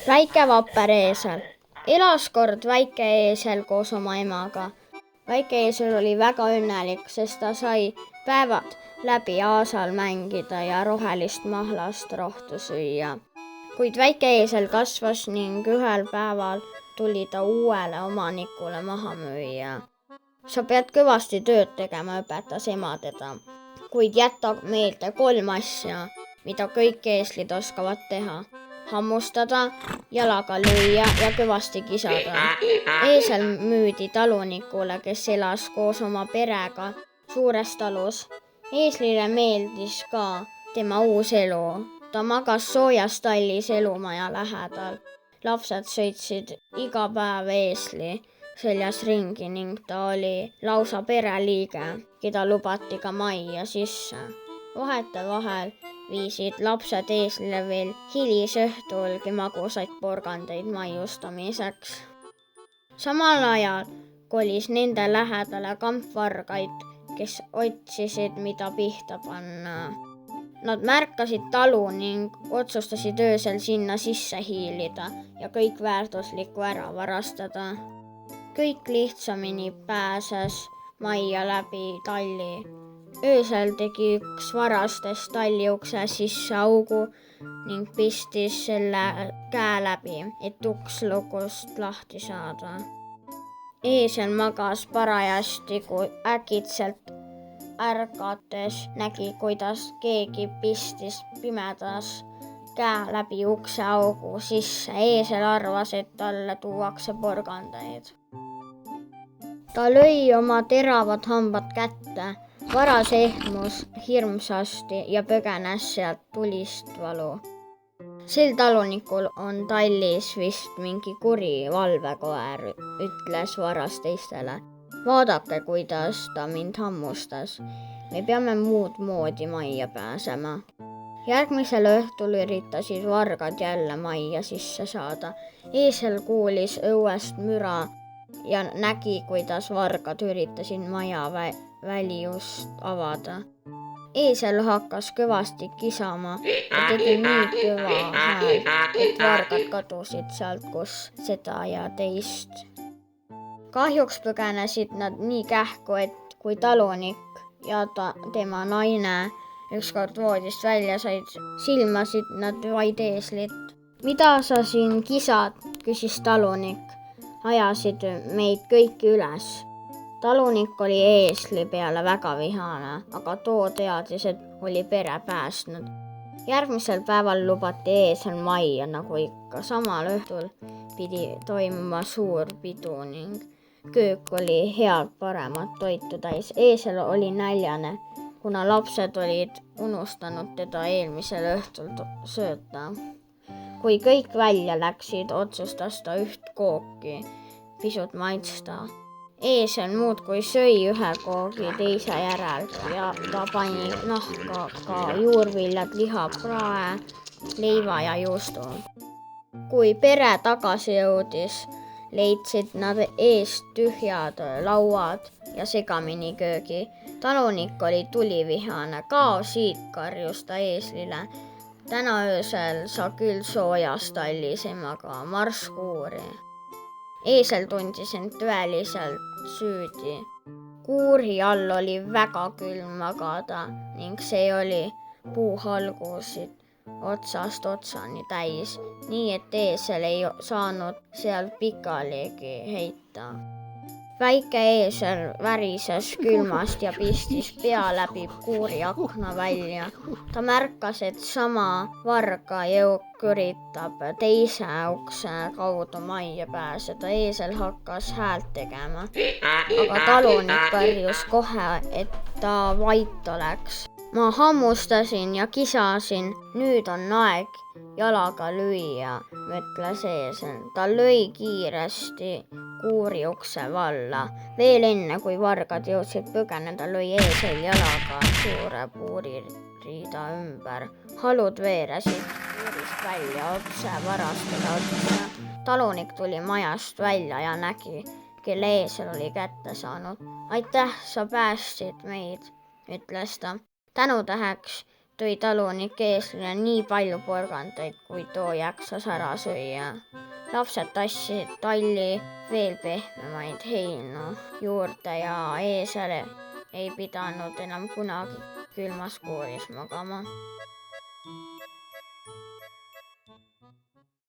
Väike vapper eesel. Elas kord väike eesel koos oma emaga. Väike eesel oli väga õnnelik, sest ta sai päevad läbi aasal mängida ja rohelist mahlast rohtu süüa. Kuid väike eesel kasvas ning ühel päeval tuli ta uuele omanikule maha müüa. Sa pead kõvasti tööd tegema, õpetas ema teda, kuid jäta meelde 3 asja, mida kõik eeslid oskavad teha. Hammustada, jalaga lüüa ja kõvasti kisada. Eesel müüdi talunikule, kes elas koos oma perega suures talus. Eeslile meeldis ka tema uus elu. Ta magas soojas tallis elumaja lähedal. Lapsed sõitsid iga päev eesli seljas ringi ning ta oli lausa pereliige, keda lubati ka majja sisse. Vahetevahel viisid lapsed eeslile veel hilisõhtulgi magusaid porgandeid maiustamiseks. Samal ajal kolis nende lähedale kamp vargaid, kes otsisid, mida pihta panna. Nad märkasid talu ning otsustasid öösel sinna sisse hiilida ja kõik väärtuslikku ära varastada. Kõik lihtsamini pääses majja läbi talli. Öösel tegi üks varastest talli ukse sisse augu ning pistis selle käe läbi, et uks lukust lahti saada. Eesel magas parajasti, kui äkitselt ärgates nägi, kuidas keegi pistis pimedas käe läbi ukse augu sisse. Eesel arvas, et talle tuuakse porgandeid. Ta lõi oma teravad hambad kätte, varas ehmus hirmsasti ja põgenes sealt tulist valu. Sel talunikul on tallis vist mingi kuri valvekoer, ütles varas teistele. Vaadake, kuidas ta mind hammustas. Me peame muud moodi majja pääsema. Järgmisel õhtul üritasid vargad jälle majja sisse saada. Eesel kuulis õuest müra ja nägi, kuidas vargad üritasid maja väljust avada. Eesel hakkas kõvasti kisama ja tegi nii kõva hääl, et vargad kadusid sealt, kus seda ja teist. Kahjuks põgenesid nad nii kähku, et kui talunik ja tema naine ükskord voodist välja said, silmasid nad vaid eeslit. Mida sa siin kisad, küsis talunik. Ajasid meid kõiki üles. Talunik oli eesli peale väga vihane, aga too teadis, et oli pere päästnud. Järgmisel päeval lubati eesel majja nagu ikka. Samal õhtul pidi toimuma suur pidu ning köök oli head paremat toitu täis. Eesel oli näljane, kuna lapsed olid unustanud teda eelmisel õhtul sööta. Kui kõik välja läksid, otsustas ta üht kooki pisut maitsta. Eesel muudkui sõi ühe koogi teise järel ja ta pani nahka ka juurviljad, liha, prae, leiva ja juustu. Kui pere tagasi jõudis, leidsid nad eest tühjad lauad ja segamini köögi. Talunik oli tulivihane. Kao siit, karjus ta eeslile. Täna öösel sa küll soojas tallis emaga, marss kuuri. Eesel tundis end tõeliselt süüdi. Kuuri all oli väga külm magada ning see oli puuhalgusid otsast otsani täis, nii et eesel ei saanud seal pikaligi heita. Väike eesel värises külmast ja pistis pea läbi kuuri akna välja. Ta märkas, et sama varga jõuk üritab teise ukse kaudu majja pääseda. Eesel hakkas häält tegema, aga talunik karjus kohe, et ta vait oleks. Ma hammustasin ja kisasin, nüüd on aeg jalaga lüüa, mõtles eesel. Ta lõi kiiresti kuuri ukse valla. Veel enne, kui vargad jõudsid põgeneda, lõi eesel jalaga suure puuririida ümber. Halud veeresid kuurist välja otse varastada otsa. Talunik tuli majast välja ja nägi, kelle eesel oli kätte saanud. Aitäh, sa päästsid meid, ütles ta. Tänutäheks tõi talunik eeslile nii palju porgandeid, kui too jaksas ära süüa. Lapsed tassisid talli veel pehmemaid heinu juurde ja eesel ei pidanud enam kunagi külmas kooris magama.